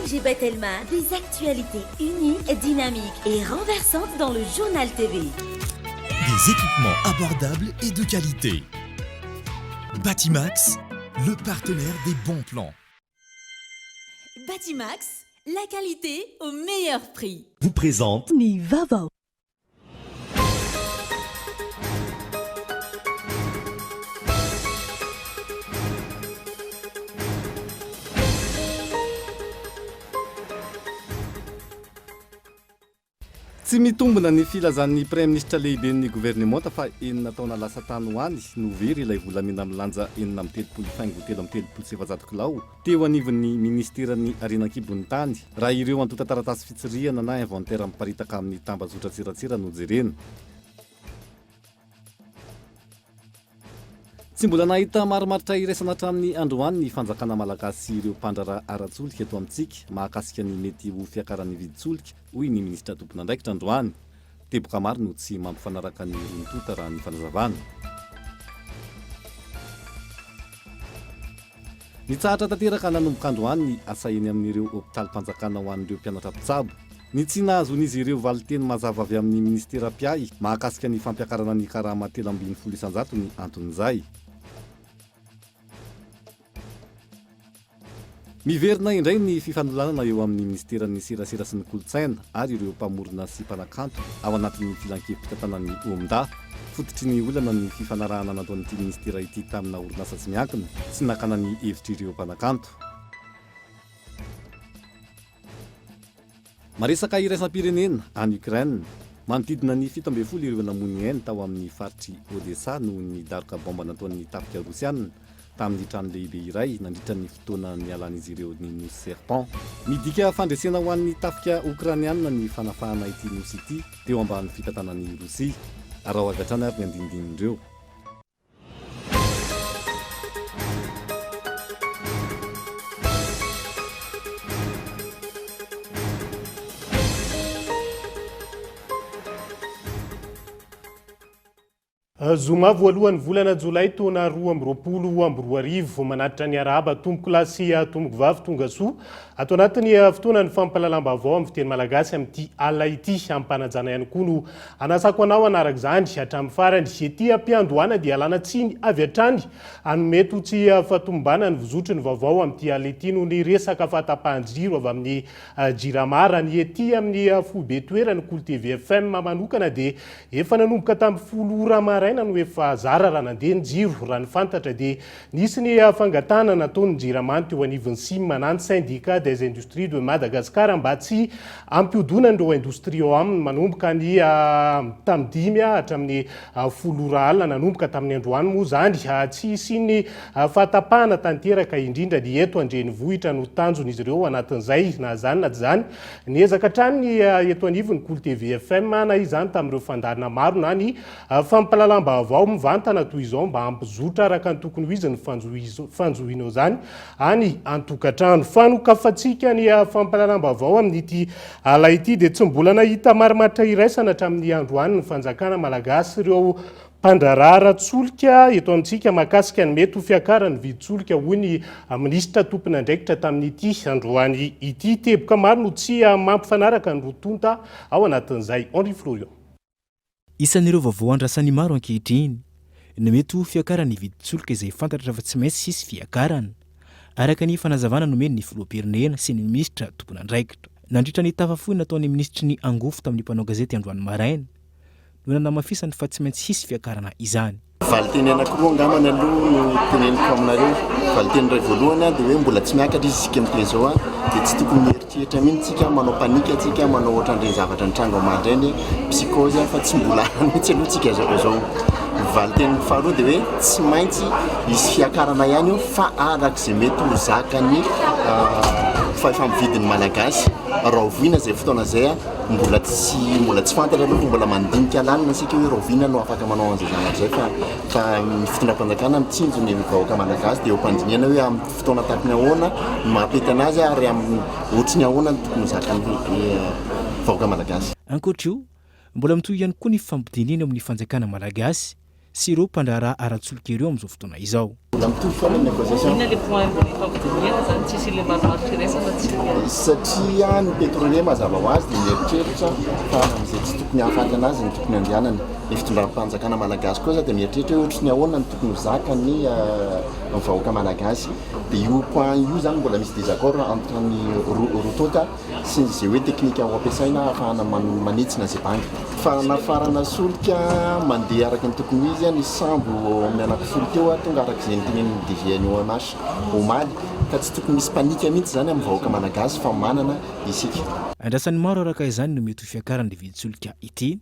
MG Bethelma, des actualités uniques, dynamiques et renversantes dans le journal TV. Des équipements abordables et de qualité. Batimax, le partenaire des bons plans. Batimax, la qualité au meilleur prix. Vous présente Nivava. Tsy mitombona ny filazan'ny Premier ministre lehiben'ny gouvernement fa enina taona lasa tany ho any no very ilay volamena milanja enina amby telopolo faingo telo amby telopolo sy efajato kilao teo anivon'ny ministeran'ny Arenankibon'ny tany raha ireo antota taratasy fitsirihana na inventaire miparitaka amin'ny tambazotra tsiratsira no jerena. Tsy mbola nahita maromaritra iraisana hatramin'ny androany ny fanjakana malagasy sy ireo mpandrara ara-tsolika eto amintsika mahakasika ny mety ho fiakaran'ny vidin-tsolika hoy ny ministra tompon'andraikitra androany. Teboka maro no tsy mampifanaraka ny rontota raha ny fanazavana. Nitsahatra tanteraka nanomboka androany ny asa eny amin'ireo hôpitaly-mpanjakana ho an'ireo mpianatra mpitsabo. Ny tsy nahazon'izy ireo valiteny mazava avy amin'ny ministera piay mahakasika ny fampiakarana ny karama 320 isanjato ny anton'izay. Miverina indray ny fifanolorana eo amin'ny ministeran'ny serasera sy ny kolotsaina ary ireo mpamorona sy mpanakanto ao anatin'ny filankevim-pitantanan'ny OMDA. Fototry ny olana ny fifanarahana nataon'ity ministera ity tamina orinasa tsy miankina sy nakana ny hevitry ireo mpanakanto. Maresaka iraisam-pirenena any Ukraine, manodidina ny 17 ireo namony ainy tao amin'ny faritry Odessa noho ny daroka bomba nataon'ny tafika Rosiana tamin'ny trano lehibe iray nandritra ny fotoana nialan'izy ireo ny Nosy Serpent. Midika fandresena ho an'ny tafika Ukrainiana ny fanafahana ity nosy ity teo ambany fitantanan'ny Rosia. Arao avy hatrany ary ny andinindinindreo. Zoma voalohany volana Jolay taona 2024 vao manatitra ny araba tomboko lahy sy tomboko vavy tonga soa ato anatin'ny fotoana ny fampalalam-baovao amin'ny fiteny malagasy amin'ity alina ity ampanajana ihany koa no anasako anao anaraka izany hatramin'ny farany ety ampiandohana dia alana tsiny avy hatrany anomety ho tsy fahatombana ny vozotry ny vaovao amin'ity alina ity no ny resaka fahatapahan-jiro avy amin'ny jiramara ny ety amin'ny foibe toerany Kolo TV FM manokana dia efa nanomboka tamin'ny 10 ora maraina no efa zara raha nandeha ny jiro raha ny fantatra dia nisy ny fangatana nataon'ny jiramany teo anivon'ny SIM mananty syndicat des industries de Madagascar mba tsy ampiodonany ireo indostria ao aminy manomboka ny tamin'ny 5 hatramin'ny 10 ora alina nanomboka tamin'ny androany moa zany tsy isiny fahatapahana tanteraka indrindra ny eto andrenivohitra no tanjon'izy ireo anatin'izay na zany na tsy zany niezaka hatrany ny eto anivon'ny Kolo TV FM na izany tamin'ireo fandarina maro na ny fampalalam-baovao mivantana toy izao mba ampizotra araka ny tokony ho izy ny fanjohinao zany any an-tokantrano. Fanokafatsika ny fampalalam-baovao amin'ity alina ity dia tsy mbola nahita marimaritra iraisana hatramin'ny androany ny fanjakana malagasy ireo mpandrara ara-tsolika eto amintsika mahakasika ny mety ho fiakarany vidin-tsolika hoy ny ministra tompon'andraikitra tamin'ity androany ity. Teboka maro no tsy mampifanaraka ny rotonta ao anatin'izay. Henri Florian. Isan'ireo vaovao andrasany maro ankehitriny ny mety ho fiakarany vidin-tsolika izay fantatra fa tsy maintsy sisy fiakarana araka ny fanazavana nomeny ny filoham-pirenena sy ny ministra tompon'andraikitra. Nandritra ny tafafohy nataon'ny ministry ny angofo tamin'ny mpanao gazety androany maraina no nanamafisany fa tsy maintsy sisy fiakarana izany. Valiteny anankiroa angambany aloha no teneniko aminareo. Valiteny iray voalohany dia hoe mbola tsy miakatra izy isika amin'iteny izao dia tsy tokony mieritreritra mihitsy tsika manao panika tsika manao ohatran'ireny zavatra nitranga omandrainy psychose fa tsy mbola mihitsy aloha tsika zao. Valiteny faharoa dia hoe tsy maintsy isy fiakarana ihany io fa arak'izay mety ho zakany fahefamividin'ny malagasy raha oviana izay fotoana izay mbola tsy fantatra aloha mbola mandinika lalina isika hoe raha oviana no afaka manao an'izay zavatra izay fa ny fitondram-panjakana mitsinjo ny vahoaka malagasy dia ho mpandiniana hoe amin'ny fotoana tahaka ny ahoana mampety anazy ary amin'ny ohatry ny ahoana tokony zakany vahoaka malagasy. Ankoatra io mbola mitohy ihany koa ny fampidinina amin'ny fanjakana malagasy sy ireo mpandrara ara-tsolika ireo amin'izao fotoana izao. Mbola mitohy foana ny négociation. Inona le point fampidirana zany tsisy ilay manoaritrresana tsy satria ny petrolier mazava ho azy dia mieritreritra fa amin'izay tsy tokony hahafaty anazy ny tokony andehanany ny fitondram-panjakana malagasy koa za dia mieritreritra hoe ohatry ny ahoana ny tokony ho zakany vahoaka malagasy dia io point io zany mbola misy désaccord entre ny rotota sy izay hoe teknika ho ampiasaina ahafahana manitsina zay bangy fa nafarana solika mandeha araka ny tokony ho izy ny sambo amin'ny anakifolo teo tonga araka izay nytenen'ny DGN OMH omaly ka tsy tokony misy panika mihitsy zany amin'ny vahoaka malagasy fa manana isika. Andrasan'ny maro araka izany no mety ho fiakarany viditsolika ity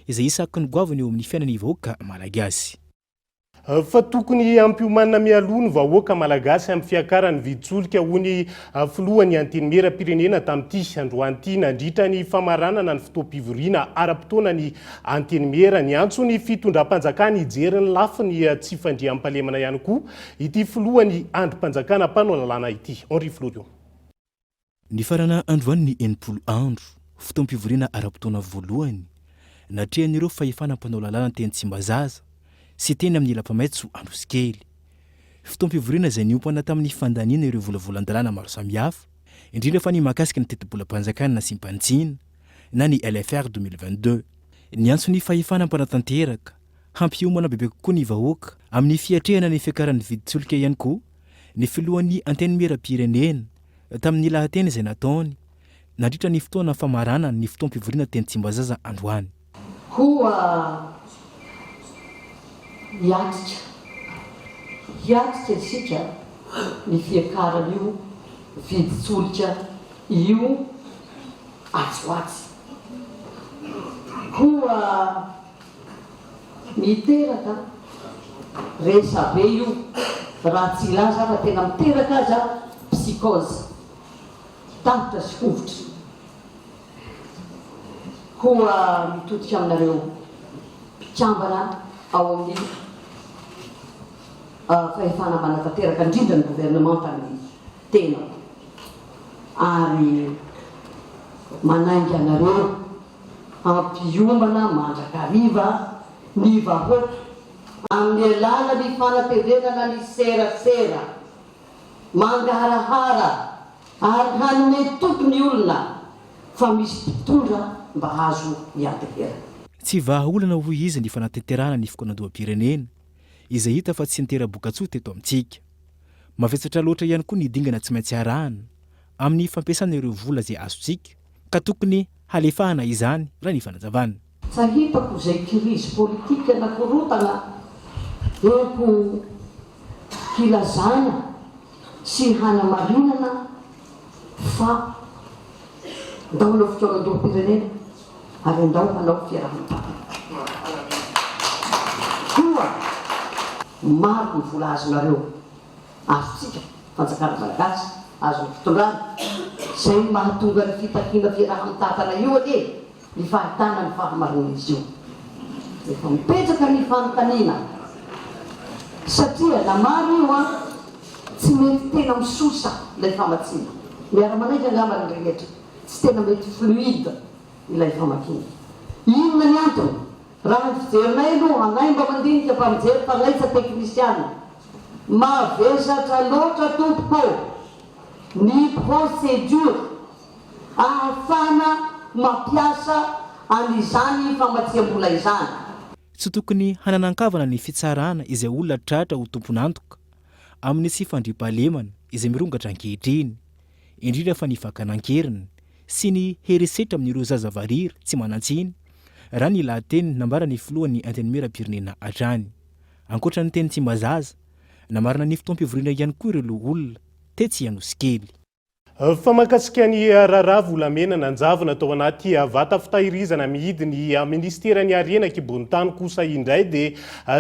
izay isaky ny goavany eo amin'ny fiainan'ny vahoaka malagasy. Fa tokony ampiomanana mialoha ny vahoaka malagasy amin'ny fiakarany viditsolika hony filohany antenimieram-pirenena tamin'ity androany ity nandritra ny famaranana ny fotoam-pivoriana ara-potoana ny antenimiera ny antso ny fitondram-panjakana ijeriny lafiny tsy fandriam-pahalemana ihany koa ity filohany androm-panjakana mpanao lalàna ity. Henri Florion. Ny farana androany ny enimpolo andro fotoam-pivoriana ara-potoana voalohany natrehan'ireo fahefana mpanao lalàna teny Tsimbazaza sy teny amin'ny ila-pamaitso Androsikely. Fotoam-pivoriana izay niompana tamin'ny fandaniana ireo volavolan-dalàna maro samihafa, indrindra fa ny mahakasika ny teti-bolam-panjakana sy mpantsina na ny LFR 2022. Ny antso ny fahefana mpanatanteraka, hampiomana bebe kokoa ny vahoaka amin'ny fiatrehana ny fiakaran'ny viditsolika ihany koa ny filohan'ny antenimieram-pirenena tamin'ny lahateny izay nataony nandritra ny fotoana famarana ny fotoam-pivoriana teny Tsimbazaza androany. hiatrika isika ny fiakarana io viditsolika io atsoatsy koa miteraka resabe io raha tsy ilaza fa tena miteraka aza psychose tantitra sy hovitra koa mitodika aminareo mpikambana ao amin'ny fahefana manatanteraka indrindra ny gouvernement tamin'ny tena ary manainga anareo ampiombana mandrakariva ny vahoaka amin'ny alalany fanatevenana ny serasera mangarahara ary hanome tokony olona fa misy mpitondra mba azo miantehera. Tsy vahaolana hoy izy ny fanatanterahana ny fikonandoham-pirenena izay hita fa tsy nitera-bokatsoa teto amintsika. Mavetsatra loatra ihany koa ny dingana tsy maintsy arahana amin'ny fampiasana ireo vola izay azontsika ka tokony halefahana izany raha ny fanazavana. Tsy hitako izay krizy politika anakorotana eko kilazana sy hanamarinana fa ndao hanao fikonandoham-pirenena ary ndao hanao fiarahamonina. Koa maro ny vola azonareo azontsika fanjakana malagasy azo ny fitondrana izay mahatonga ny fitakiana fiarahamontatana io ade ny fahitana ny fahamarinana izy io efa mipetraka ny fanontaniana satria na maro io a tsy mety tena misosa ilay famatsina miara-manaiky angamba ny rehetra tsy tena mety fluide ilay famakina. Inona ny antony? Raha ny fijerinay aloha anay mba mandinika mba mijery fanaitsa teknisiana mavesatra loatra tompoko ny procédure ahafana mampiasa an'izany famatsiam-bola izany. Tsy tokony hananan-kavana ny fitsarana izay olona tratra ho tompon'antoka amin'ny sy fandriam-pahalemana izay mirongatra ankehitriny indrindra fa ny vakanan-keriny sy ny herisetra amin'ireo zazavariry tsy manantsiny raha ny lahateny nambara ny filohan'ny antenimieram-pirenena hatrany. Ankoatra ny teny Tsimbazaza namarina ny fotoam-pivoriana ihany koa ireo olona tetsy Androsikely. Fa mahakasika ny raharaha volamena nanjavona tao anaty vata fitahirizana mihidy ny ministeran'ny harena kibonitany kosa indray dia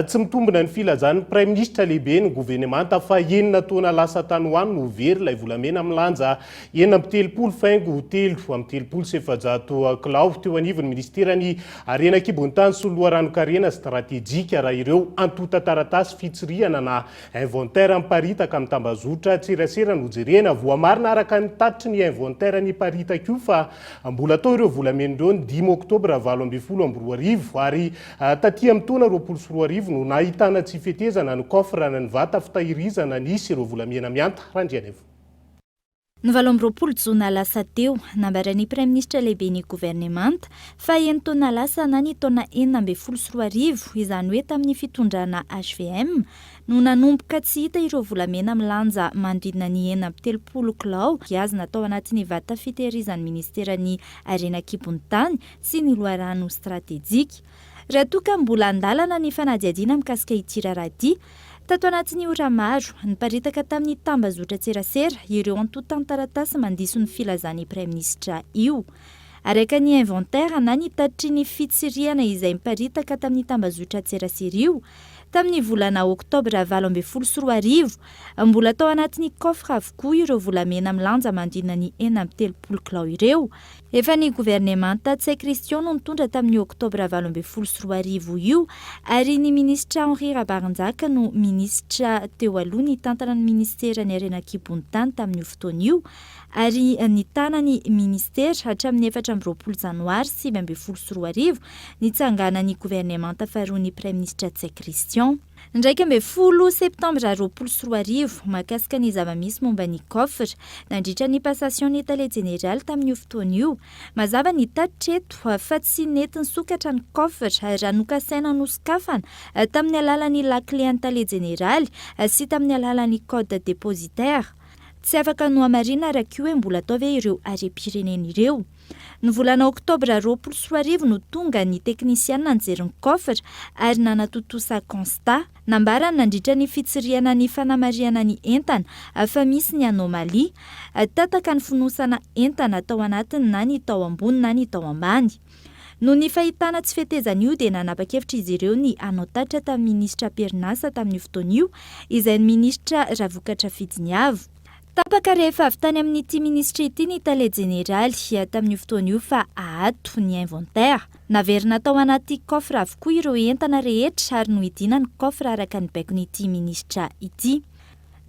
tsy mitombona ny filazan'ny Prime Ministre lehibe ny gouvernemanta fa enina taona lasa tany hoany no very ilay volamena milanja 7,3 kilao teo anivon'ny ministeran'ny harena kibonitany sy loharanon-karena stratéjika raha ireo antota taratasy fitsirihana na inventaire miparitaka amin'ny tambazotra tserasera no jerena voamarina araka ny tatry ny inventaire ny paritaka io fa mbola atao ireo volamena ireo ny 10 oktobra 2022 ary taty amin'ny taona 2022 no nahitana tsy fetezana ny coffre ny vata fitahirizana nisy ireo volamena mianta randrianeva. Ny 20 jona lasa teo nambaran'ny praiminisitra lehiben'ny governemanta fa eny taona lasa na ny taona 2024 izany hoe tamin'ny fitondrana HVM no nanomboka tsy hita ireo volamena milanja manodidina ny 9 kilao giazina tao anatin'ny vata fitehirizan'ny ministeran'ny Arenakibon'ny tany sy ny loharano stratéjika. Raha toa ka mbola andalana ny fanadihadiana mikasika ity raharaha tato anatin'ny ora maro niparitaka tamin'ny tambazotra-tserasera ireo antotan-taratasy mandiso ny filazan'ny praiminisitra io. Araka ny inventaire na ny tatitry ny fitsiriana izay miparitaka tamin'ny tambazotra-tserasera io tamin'ny volana oktobra 2024 mbola tao anatin'ny kofra avokoa ireo volamena milanja manodidina ny 9 kilao ireo. Efa ny governemanta Tsay Christian no nitondra tamin'ny oktobra 2024 io ary ny ministra Henri Rabarinjaka no ministra teo aloha ny tantana ny ministeran'ny Arenakibon'ny tany tamin'io fotoana io ary ny tanany ministera hatramin'ny 14 janoary 2024 nitsanganan'ny governemanta faharoa ny praiminisitra Tsay Christian. Ndraiky 10 septambra 2024 mahakasika ny zava-misy momba ny cofre nandritra ny passation ny état général tamin'io fotoana io. Mazava ny tatitreto fa tsy nety nisokatra ny cofre raha nokasaina nosokafana tamin'ny alalan'ny lakle an-tale général sy tamin'ny alalan'ny code dépositaire. Tsy afaka no amarina araka io hoe mbola atao ve ireo harem-pirenena ireo. Ny volana oktobra 2024 no tonga ny teknisiana nijery ny cofre ary nanatotosa constat nambarany nandritra ny fitsiriana ny fanamariana ny entana fa misy ny anomalie tataka ny finosana entana tao anatiny na ny tao ambony na ny tao ambany. No ny fahitana tsy fetezana io dia nanapa-kevitra izy ireo ny anotatra tamin'ny ministra Perinasa tamin'ny fotoana io izay ny ministra Ravokatra Fitiniavo. Tapaka rehefa avy tany amin'ity ministra ity ny tale généraly tamin'io fotoana io fa ahato ny inventaire. Naverina tao anaty cofre avokoa ireo entana rehetra ary no idina ny cofre araka ny baikon'ity ministra ity.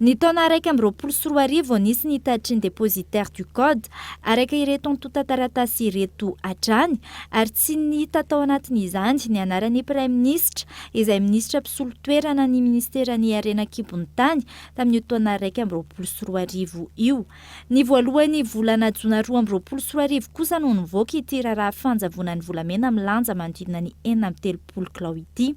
Ny taona 2024 nisy ny tatitry ny dépositaire du code araka ireto antotan-taratasy ireto hatrany ary tsy nihita tao anatin'izany ny anaran'ny praiminisitra izay ministra mpisolo-toerana ny ministeran'ny Arenakibon'ny tany tamin'io taona 2024 io. Ny voalohan'ny volana jona 2024 kosa no nivoaka ity raharaha fanjavonan'ny volamena milanja manodidina ny 9 kilao ity.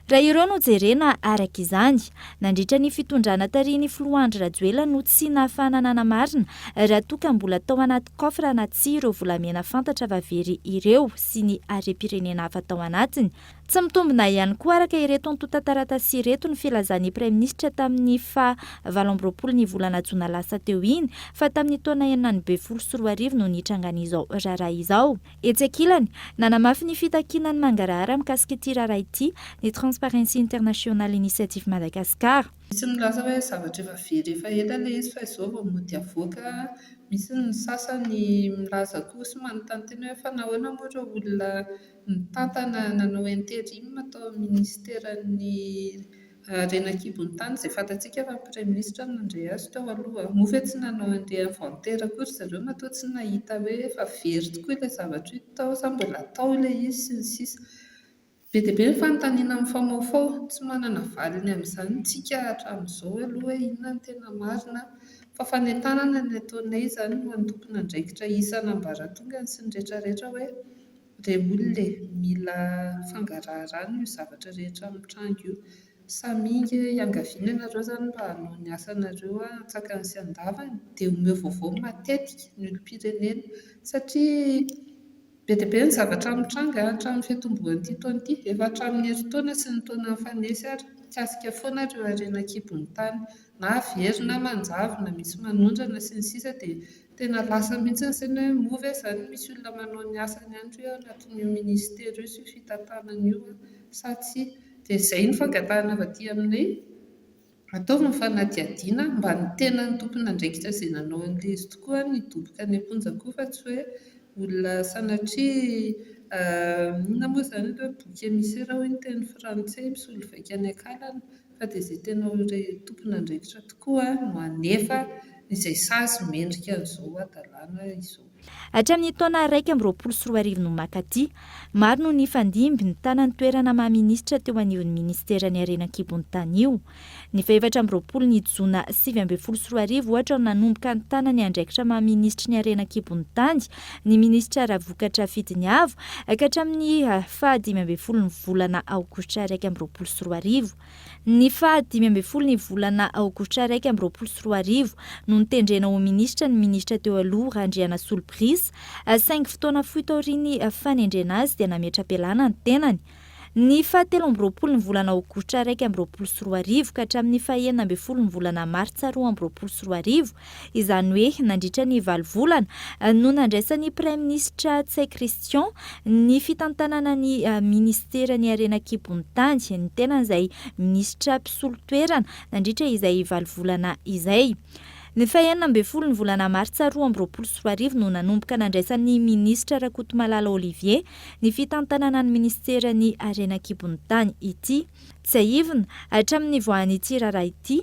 Raha ireo no jerena araka izany, nandritra ny fitondrana tarihin'ny Filoandry Rajoelina no tsy nahafahana nanamarina raha toa ka mbola tao anaty cofre na tsy ireo volamena fantatra vavery ireo sy ny harem-pirenena hafa tao anatiny. Tsy mitombina ihany koa araka ireto antotan-taratasy ireto ny filazan'ny praiminisitra tamin'ny 20 ny volana jona lasa teo iny fa tamin'ny taona 2024 no nitrangan'izao raharaha izao. Etsy ankilany, nanamafy ny fitakinany mangarahara mikasika ity raharaha ity ny Transparency International Initiative Madagascar. Misy milaza hoe zavatra efa very efa ela ilay izy fa izao vao mody avoaka. Misy ny sasany milaza koa sy manontany tena hoe fa nahoana moa ireo olona nitantana nanao intérim tao ministeran'ny Arenakibon'ny tany izay fantatsika fa praiminisitra no nandray azy tao aloha. Moa ve tsy nanao an'ilay inventaire koa ry zareo matoa tsy nahita hoe efa very tokoa ilay zavatra io tao sa mbola tao ilay izy sy ny sisa. Be dia be ny fanontaniana amin'ny famaofao, tsy manana valiny amin'izany tsika hatramin'izao aloha hoe inona ny tena marina fa fanentanana ny ataonay izany ho an'ny tompon'andraikitra isan'ambaratongany sy ny rehetrarehetra hoe ireo olona mila fangaraharaina io zavatra rehetra amin'ny tranga io. Samingy iangaviana ianareo izany mba hanao ny asanareo hatsakany sy andavany dia omeo vaovao matetika ny olom-pirenena satria be dia be ny zavatra amin'ny tranga hatramin'ny fiatombohan'ity taona ity, efa hatramin'ny herintaona sy ny taona mifanesy ary kasika foana ireo Arenakibon'ny tany na very na manjavy na misy manondrana sy ny sisa dia tena lasa mihitsy ny hoe moa ve izany misy olona manao ny asany ihany koa eo anatin'io ministera io sy fitantanana io sa tsia. Dia izay ny fangatahana avy aty aminay, ataovy ny fanadihadiana mba ny tena ny tompon'andraikitra izay nanao an'ilay izy tokoa ny doboka any am-ponjakoa fa tsy hoe olona sanatria inona moa izany hoe boky émissaire hoy ny teny frantsay misolo vaika any akalana fa dia izay tena tompon'andraikitra tokoa no hanefa izay sazy mendrika an'izao adalàna izao. Hatramin'ny taona 2024 no makaty, maro no nifandimby ny tanany toerana maha-ministra teo anivon'ny ministera ny Harenan-kibon'ny tany io. Ny 2024 ny jona 2024 ohatra no nanomboka ny tanany andraikitra maha-ministra ny Harenan-kibon'ny tany, ny ministra Ravokatra Fidiniavo, ka hatramin'ny 15 ny volana aogositra 2024. Ny 15 ny volana aogositra 2024 no nitendrena ho ministra ny ministra teo aloha Randriana Solbris, saingy fotoana fohy taoriny fanendrena azy dia nametra-pialana ny tenany. Ny 17 ny volana aogositra 2024 ka hatramin'ny 19 ny volana martsa 2024, izany hoe nandritra ny 9 volana no nandraisan'ny Premier Ministre Tsay Christian ny fitantanana ny ministera ny Harenan-kibon'ny tany, ny tenan'izay ministra mpisolo toerana nandritra izay 9 volana izay. Ny 19 ny volana martsa 2024 no nanomboka nandraisan'ny ministra Rakotomalala Olivier ny fitantanana ny ministera ny Harenan-kibon'ny tany ity. Tsy aivina hatramin'ny voan'ity raharaha ity,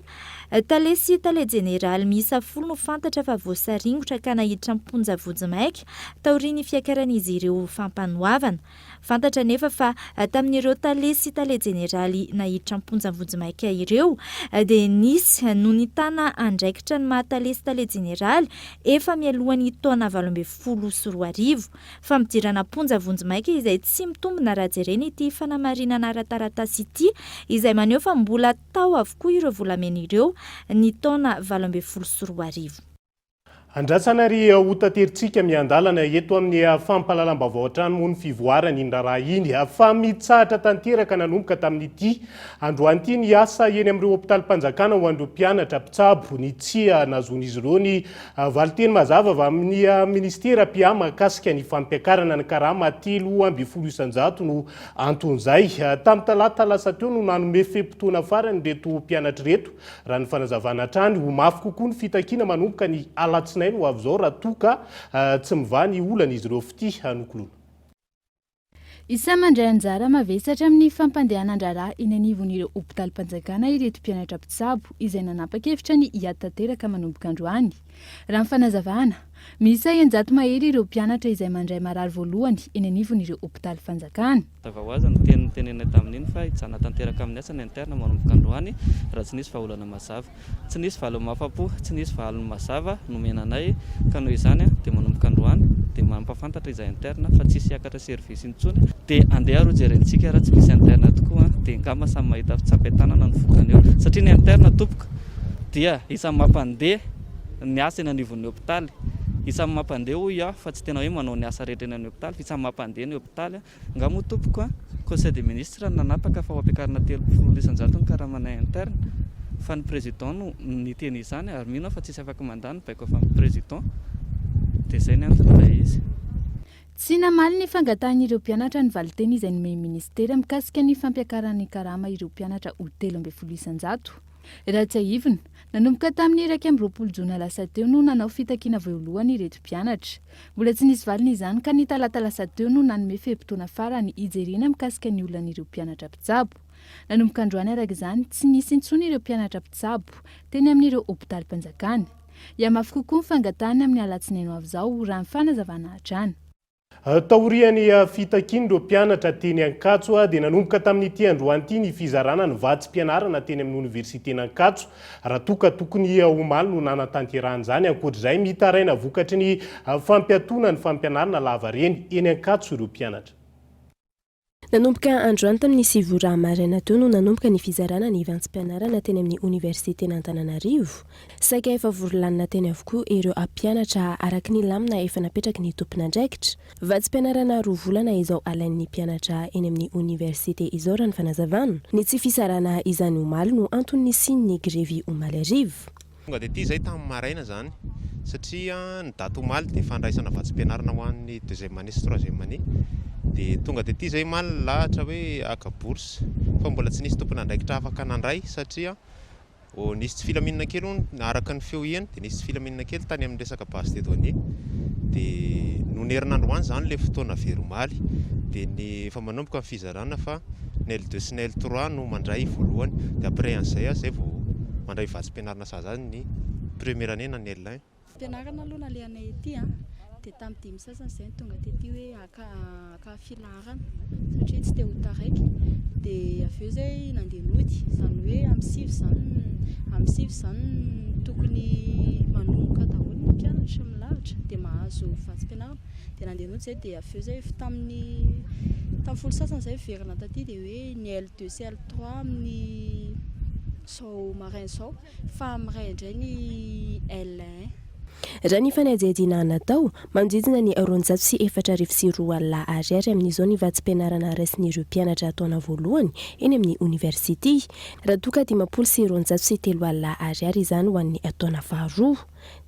tale sy tale jeneraly miisa 10 no fantatra fa voasaringotra ka nahiditra amponja vojimaika taorian'ny fiakaran'izy ireo fampanoavana. Fantatra nefa fa tamin'ireo tale sy tale jeneraly nahiditra amponja vojimaika ireo dia nisy no nitana andraikitra ny mahatale sy tale jeneraly efa mialohan'ny taona 2024. Fa midirana amponja vojimaika izay tsy mitombina raha jerena ity fanamarinana ara-taratasy ity, izay maneho fa mbola tao avokoa ireo volamena ireo ny taona 2024. Andrasana ry hotateritsika miandalana eto amin'ny fampahalalam-baovao an-trano ny fivoarana iny raha iny fa mitsahatra tanteraka nanomboka tamin'ity androany ity ny asa eny amin'ireo hopitalim-panjakana ho an'ireo mpianatra mpitsabo ny tsia nazon'izy ireo ny valiteny mazava avy amin'ny ministera PIA mahakasika ny fampiakarana ny karama 3.9 no anton'izay. Tamin'ny talata lasa teo no nanome fehim-potoana farany reto mpianatra reto raha ny fanazavana hatrany ho mafy kokoa ny fitakiana manomboka ny alatsinainy ho avy izao raha toka tsy mivany olana izy ireo fity anokolona. Isa mandray anjara mavesatra amin'ny fampandehanan-draharaha eny anivon'ireo hopitalim-panjakana ireto mpianatra mpitsabo izay nanapa-kevitra ny hiatanteraka manomboka androany. Raha ny fanazavana, misy 100 mahery ireo mpianatra izay mandray marary voalohany eny anivon'ireo hopitalim-panjakana. Tavahoaza no tenenay tamin'iny fa hijana tanteraka amin'ny asany interna manomboka androany raha tsy nisy vahaolana mazava. Tsy nisy valony mafapo, tsy nisy valony mazava nomenanay ka noho izany dia manomboka androany dia mampafantatra izay interna fa tsisy hiakatra service intsony dia andeha aro jerentsika raha tsy misy interna tokoa dia ngamba samy mahita fitsapain-tanana no vokany eo satria ny interna topoka dia isan'ny mampandeha ny asa eny anivon'ny hopitaly, isan'ny mampandeha hoy aho fa tsy tena hoe manao ny asa rehetra eny amin'ny hopitaly, isan'ny mampandeha ny hopitaly nga moa tompoko conseil des ministres nanapaka fa ho ampiakarina 3.9 ny karamanay interne fa ny président no niteny izany ary mino fa tsisy afaka mandany baiko fa amin'ny président dia izay ny anton'ilay izy. Tsy namaly ny fangatan'ireo mpianatra ny valiteny izay nomeny ministera mikasika ny fampiakaran'ny karama ireo mpianatra ho 3.9. Raha tsy aivina, nanomboka tamin'ny 20 jona lasa teo no nanao fitakiana voalohany ireto mpianatra. Mbola tsy nisy valiny izany ka ny talata lasa teo no nanome fehim-potoana farany hijerena mikasika ny olan'ireo mpianatra mpitsabo. Nanomboka androany araka izany tsy nisy intsony ireo mpianatra mpitsabo teny amin'ireo hopitalim-panjakana. Iamafy kokoa ny fangatana amin'ny alatsinainy avy izao raha ny fanazavana hatrany. Taorian'ny fitakiana ireo mpianatra teny Ankatso dia nanomboka tamin'ity androany ity ny fizarana ny vatsy-pianarana teny amin'ny oniversiteny Ankatso raha toka tokony omaly no nanatanterahany ankoatr'izay mitaraina vokatry ny fampiatona ny fampianarana lava reny eny Ankatso ireo mpianatra. Nanomboka androany tamin'ny 7 maraina teo no nanomboka ny fizarana ny vatsy-pianarana teny amin'ny oniversiteny Antananarivo. Saika efa vorolanina teny avokoa ireo mpianatra araka ny lamina efa napetraky ny tompon'andraikitra. Vatsy-pianarana 2 volana izao alain'ny mpianatra eny amin'ny oniversite izao raha ny fanazavana. Ny tsy fisarana izany omaly no antony sin'ny grevy omaly arivo. Tonga dia ity izay tamin'ny maraina zany satria ny daty omaly dia fandraisana vatsy-pianarana ho an'ny 2e année sy 3e année. Dia tonga dia ity izay maly lahatra hoe aka bourse fa mbola tsy nisy tompon'andraikitra afaka nandray satria nisy tsy filaminana kely araka ny feo ihany dia nisy filaminana kely tany amin'ny resaka base de données dia nonerin'androany zany ilay fotoana veromaly dia ny efa manomboka ny fizarana fa ny L2 sy ny L3 no mandray voalohany dia après an'izay zay vao mandray vatsy-pianarana saza ny première année na ny L1. Fianarana aloha nalehanay ity dia tamin'ny dimy sasany izay tonga tety hoe aka filarana satria tsy te ho taraiky dia avy eo zay nandeha nody izany hoe amin'ny sivy zany tokony manomboka daholo ny mpianatra milahatra dia mahazo vatsim-pianarana dia nandeha nody zay dia avy eo zay tamin'ny folo sasany izay verina taty dia hoe ny L2 sy L3 amin'ny sao marin sao fa amin'ny ray indray ny L1 raha ny fanadihadiana natao manodidina ny 404 alina ariary amin'izao ny vatsim-pianarana raisin'ireo mpianatra ataona voalohany eny amin'ny université raha toka 503 alina ariary izany ho an'ny ataona faharoa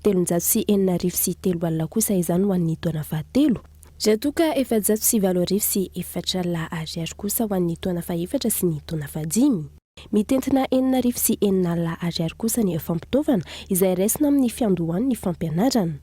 393 alina kosa izany ho an'ny taona fahatelo raha toka 404 alina ariary kosa ho an'ny taona fahaefatra sy ny taona fahadimy mitentina 404 alina ariary kosa ny fampitaovana izay raisina amin'ny fiandohany ny fampianarana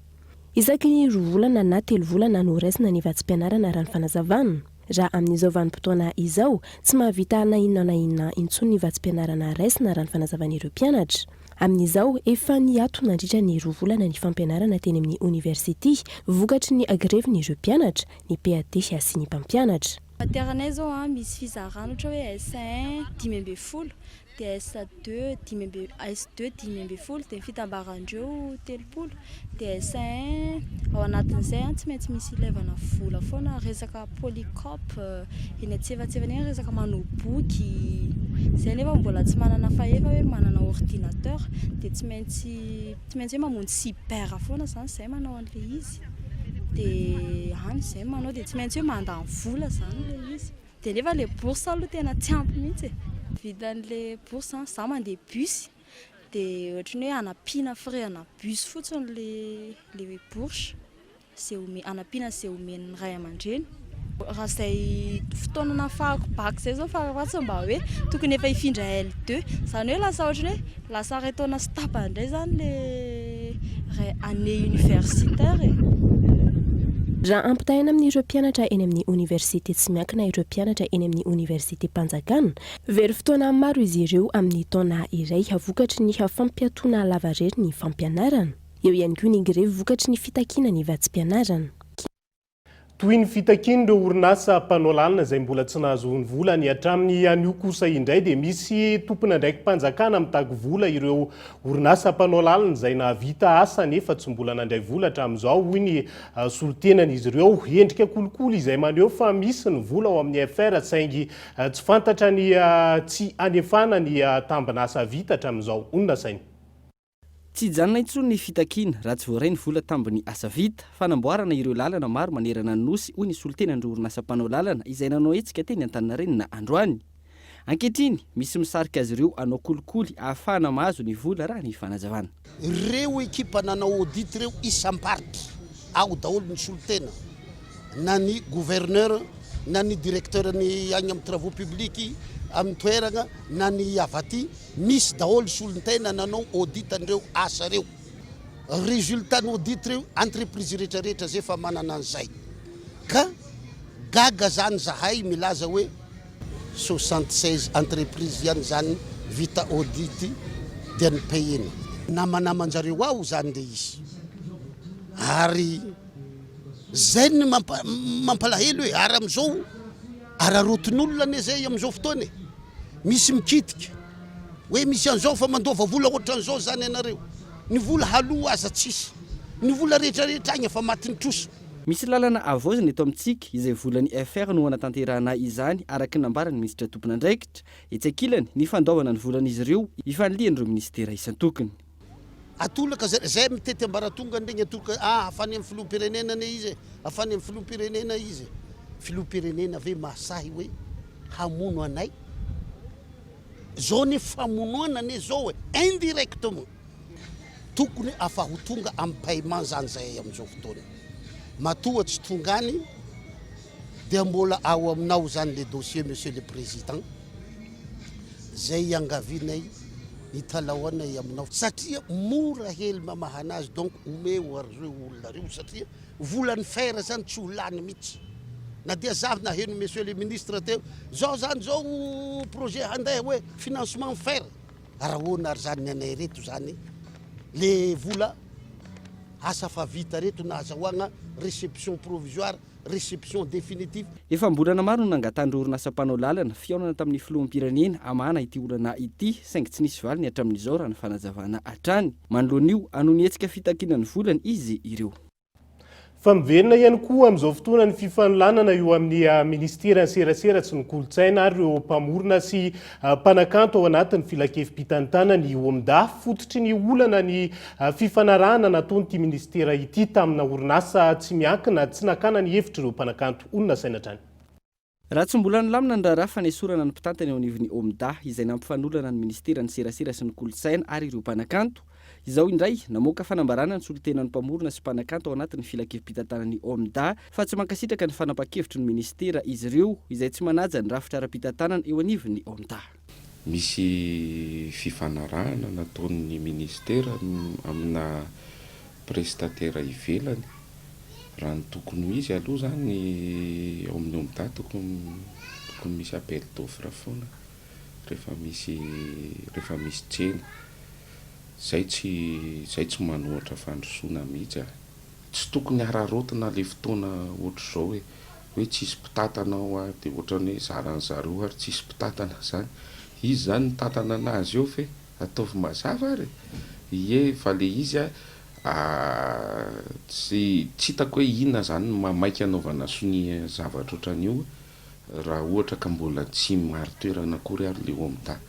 isaky ny 2 volana na 3 volana no raisina ny vatsim-pianarana raha ny fanazavana raha amin'izao vanim-potoana izao tsy mahavita na inona intsony ny vatsim-pianarana raisina raha ny fanazavan'ireo mpianatra amin'izao efa niato nandritra ny 2 volana ny fampianarana teny amin'ny université vokatry ny agrevin'ireo mpianatra ny PAT sy ny mpampianatra Materanay zao misy fizarana ohatra hoe S1 10 dia S2 10 S2 10 dia fitambarandreo 30 dia S1 ao anatin'izay tsy maintsy misy ilevana vola foana resaka polycope eny antsevatsevana eny resaka manao boky zay nefa mbola tsy manana fahefa hoe manana ordinateur dia tsy maintsy hoe mamonjy cyber foana zany zay manao an'ilay izy dia zay manao dia tsy maintsy hoe mandany vola zany ilay izy dia nefa ilay bourse aloha tena tsy ampy mihitsy vidan'ilay bourse za mandeha bus dia ohatrany hoe anampiana frais ana bus fotsiny le bourse zay anampiana zay omen'ny ray aman-dreny raha izay fotoana nafahako bac zay zao farafatsy mba hoe tokony efa hifindra L2 zany hoe lasa ohatrany hoe lasa retaona stapa indray zany le année universitaire raha ampitahina amin'ireo mpianatra eny amin'ny université tsy miankina ireo mpianatra eny amin'ny université Mpanjakana very fotoana maro izy ireo amin'ny taona iray havokatry ny fampiatoana lavarery ny fampianarana eo ihany koa ny grevy vokatry ny fitakiana ny vatsim-pianarana toy ny fitakiana ireo orinasa mpanao lalina izay mbola tsy nahazoany vola ny hatramin'ny anio kosa indray dia misy tompona ndraiky mpanjakana mitaky vola ireo orinasa mpanao lalina izay nahavita asa nefa tsy mbola nandray vola hatramin'izao hoy ny solotenan'izy ireo endrika kolokolo izay maneho fa misy ny vola ao amin'ny affaire saingy tsy fantatra ny tsy anefana ny tambin'asa vita hatramin'izao onona sainy tsy janona intsony ny fitakiana raha tsy voaray ny vola tambiny asa vita fanamboarana ireo lalana maro manerana ny nosy hoy ny solotenan'ireo orinasa mpanao lalana izay nanao hetsika teny Antaninarenina androany ankehitriny misy misarika azy ireo anao kolikoly ahafahana mahazo ny vola raha ny fanazavana ireo ekipa nanao audit ireo isam-paritra ao daholo ny solotena na ny gouverneur na ny directeur ny agny amin'ny travaux publics amin'ny toerana na ny avaty misy daholo solotena nanao audit andreo asa reo résultat ny audit reo entreprise rehetrarehetra zay fa manana an'izay ka gaga zany zahay milaza hoe 76 entreprise ihany zany vita audit dia ny payena namanamanjareo ao zany le izy ary zay ny mampalahelo hoe ary am'izao ararotin'olona ane zay am'izao fotoana misy mikitika hoe misy an'izao fa mandova vola ohatran'izao zany ianareo ny vola haloha aza tsisy ny vola rehetrarehetra agny efa matiny trosa misy lalana avoazina eto amintsika izay volan'ny FR no anatanterahana izany araky nambarany minisitra tompon'andraikitra etsy ankilany ny fandaovana ny volan'izy ireo ifanilian'ireo ministera isan-tokony atolaka zay mitety ambaratonga ndregny atolaka afany amin'ny filoham-pirenena ne izy afany amin'ny filoham-pirenena izy filoham-pirenena ave mahasahy hoe hamono anay zao ny famonoana ane zao hoe indirectement tokony afa ho tonga amin'ny paiement zany zay amin'izao fotoana matoa tsy tonga any dia mbola ao aminao zany le dossier monsieur le président zay iangavinay hitalaoanay aminao satria mora hely mamahana azy donc ome ho areo olona reo satria volan'ny fer zany tsy ho lany mihitsy na dia zaho naheno monsieur le ministre teo zao zany zao projet handeha hoe financement fer arahoana ary zany ny anay reto zany le vola asa fa vita reto na azahoagna réception provisoire réception définitive. Efa mbolana maro no nangatandry orinasa mpanao lalana fiaonana tamin'ny filoham-pirenena amana ity olana ity saingy tsy nisy valiny hatramin'izao raha ny fanazavana hatrany manoloan'io anoho ny hetsika fitakinany volany izy ireo. Fa miverina ihany koa amin'izao fotoana ny fifanolanana eo amin'ny ministera ny serasera sy ny kolotsaina ary ireo mpamorona sy mpanakanto ao anatin'ny filakevim-pitantanany OMDA fototry ny olana ny fifanarahana nataonyity ministera ity tamina orinasa tsy miankina tsy nakana ny hevitra ireo mpanakanto onona saina trany. Raha tsy mbola nilamina ny raharaha fanesorana ny mpitantana eo anivon'ny OMDA izay nampifanolana ny ministera ny serasera sy ny kolotsaina ary ireo mpanakanto. Izao indray namoaka fanambarana ny solotenan'ny mpamorona sy mpanakanto ao anatin'ny filakevim-pitantanany OMDA fa tsy mankasitraka ny fanapa-kevitry ny ministera izy ireo izay tsy manaja ny rafitra ara-pitantanana eo anivon'ny OMDA. Misy fifanarahana nataon'ny ministera amina prestatera ivelany raha ny tokony ho izy aloha zany ao amin'ny OMDA tokony misy appel d'offre foana rehefa misy tsena. Zay tsy manohatra fandrosoana mihitsy tsy tokony hararotina le fotoana ohatra zao hoe tsisy mpitatana ao dia ohatrany hoe zarany zareo ary tsisy mpitatana zany izy zany nitatana anazy eo fe ataovy mazava ary fa le izy tsy hitako hoe inona zany mamaika anaovana sonia zavatra ohatran'io raha ohatra ka mbola tsy maro toerana akory ary le OMDA.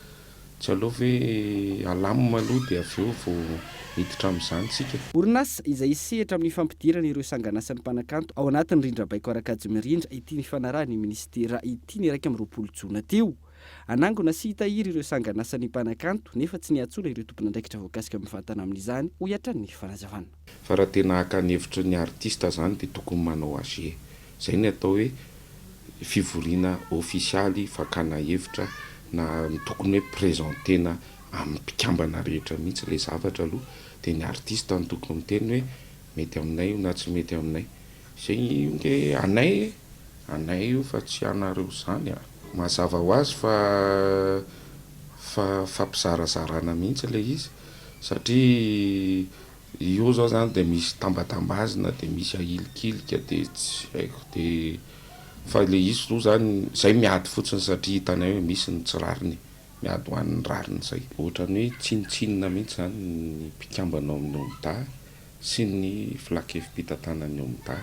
Tsy aloha hoe alamina aloha dia avy eo vao miditra amin'izany tsika. Orinasa izay isehatra amin'ny fampidirana ireo sanganasan'ny mpanakanto ao anatin'ny rindra-baiko arakajy mirindra ity ny fanarahany ministera ity ny 20 Jona teo. Anangona sy hitahiry ireo sanganasan'ny mpanakanto nefa tsy niatsona ireo tompon'andraikitra voakasika mivantana amin'izany ho iatran'ny fanazavana. Fa raha tena haka ny hevitra ny artista zany dia tokony manao aze. Zay ny atao hoe fivoriana ofisialy fakana hevitra na tokony hoe prezentena amin'ny mpikambana rehetra mihitsy le zavatra aloha dia ny artista ny tokony miteny hoe mety aminay na tsy mety aminay. Zay nge anay io fa tsy anareo zany mazava ho azy fa fampizarazarana mihitsy le izy satria io zao zany dia misy tambatambazina dia misy ahilikilika dia tsy haiko dia fa le izy io zany zay miady fotsiny satria hitanay hoe misy ny tsirariny miady ho an'ny rariny zay ohatrany hoe tsinitsinina mihitsy zany ny mpikambana ao amin'ny OMDA sy ny filakevim-pitantanany OMDA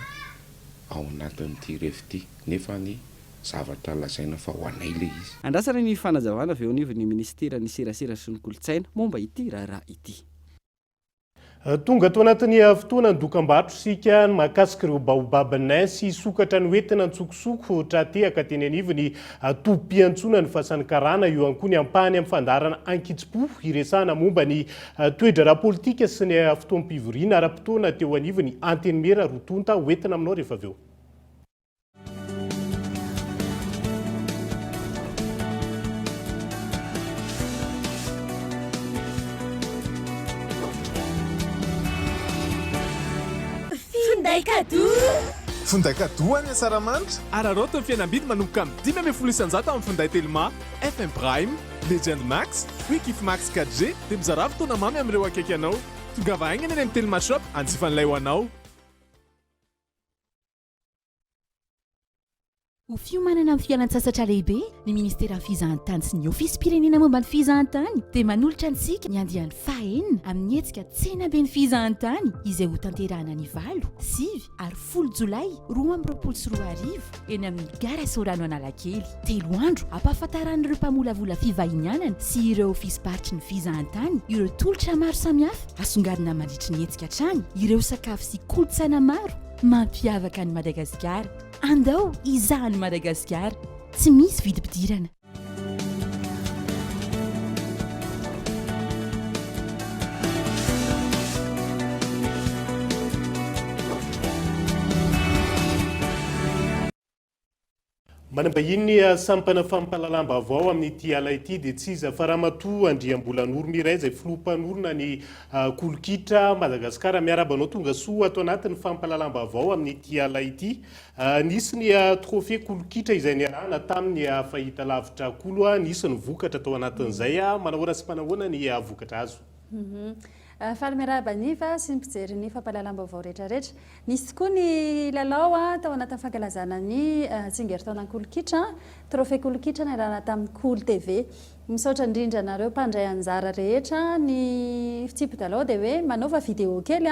ao anatin'ity rehefa ity nefa ny zavatra lazaina fa ho anay le izy. Andrasana ny fanazavana avy eo anivon'ny ministera ny serasera sy ny kolotsaina momba ity raharaha ity. Tonga ato anatin'ny fotoana ny dokam-barotra sika ny mahakasika ireo baobab-nain sy sokatra ny hoentina ntsokosoko tratehaka teny anivony topi-antsona ny fasan'ny karana eo ihany koa ny ampahany amin'ny fandarana ankitsipo iresahana momba ny toedra ara-politika sy ny fotoam-pivoriana ara-potoana teo anivony antenimera rotonta hoentina aminao rehefa avy eo. Finday kado any Asaramanitra. Araroto ny fianambidy manomboka amin'ny 5,700 amin'ny finday Telma, FM Prime, Legend Max, Quick Max 4G dia mizara fotoana mamy amin'ireo akaiky anao. Tongava aingana eny amin'ny Telma Shop anjifan'ilay ho anao. Ho fiomanana amin'ny fialan-tsasatra lehibe ny ministera ny fizahantany sy ny ofisy pirenena momba ny fizahantany dia manolotra antsika ny andiany fahaenina amin'ny hetsika tsenabe ny fizahantany izay ho tanterahana ny 9, 9 ary 10 Jolay 2024 eny amin'ny gara Sorano Analakely. 3 andro ampahafantaran'ireo mpamolavola fivahinianana sy ireo ofisy baritry ny fizahantany ireo tolotra maro samihafa asongadina mandritry ny hetsika hatrany ireo sakafo sy kolotsaina maro mampiavaka ny Madagasikara. Andao izahany Madagasikara tsy misy vidim-pidirana. Manambahiny sampana fampalalamba avao amin'ity ala ity dia tsy iza fa Ramatoa Andriambolan'Orona iray izay filohampan'orona ny kolokitra Madagasikara miarabanao tonga soa ato anatin'ny fampalalamba avao amin'ity ala ity. Nisy ny trophée kolokitra izay niarahana tamin'ny fahita lavitra kolo, nisy ny vokatra atao anatin'izay, manahoana sy manahoana ny vokatra azo. faly miarahaba niva sy mipijery ny fampahalalam-baovao rehetrarehetra. Nisy tokoa ny lalao tao anatin'ny fankalazana ny tsingeritaona kolokitra, trophée kolokitra niarahana tamin'ny Cool TV. Misaotra indrindra nareo mpandray anjara rehetra ny fitsipy-dalao dia hoe manaova vidéo kely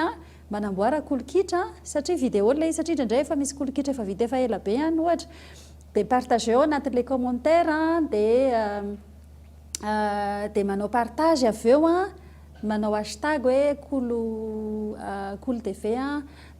manamboara kolokitra satria vidéo ilay satria indraindray efa misy kolokitra efa vita efa ela be ohatra dia partageo anatin'ilay commentaire dia manao partage avy eo manao hashtag hoe Cool TV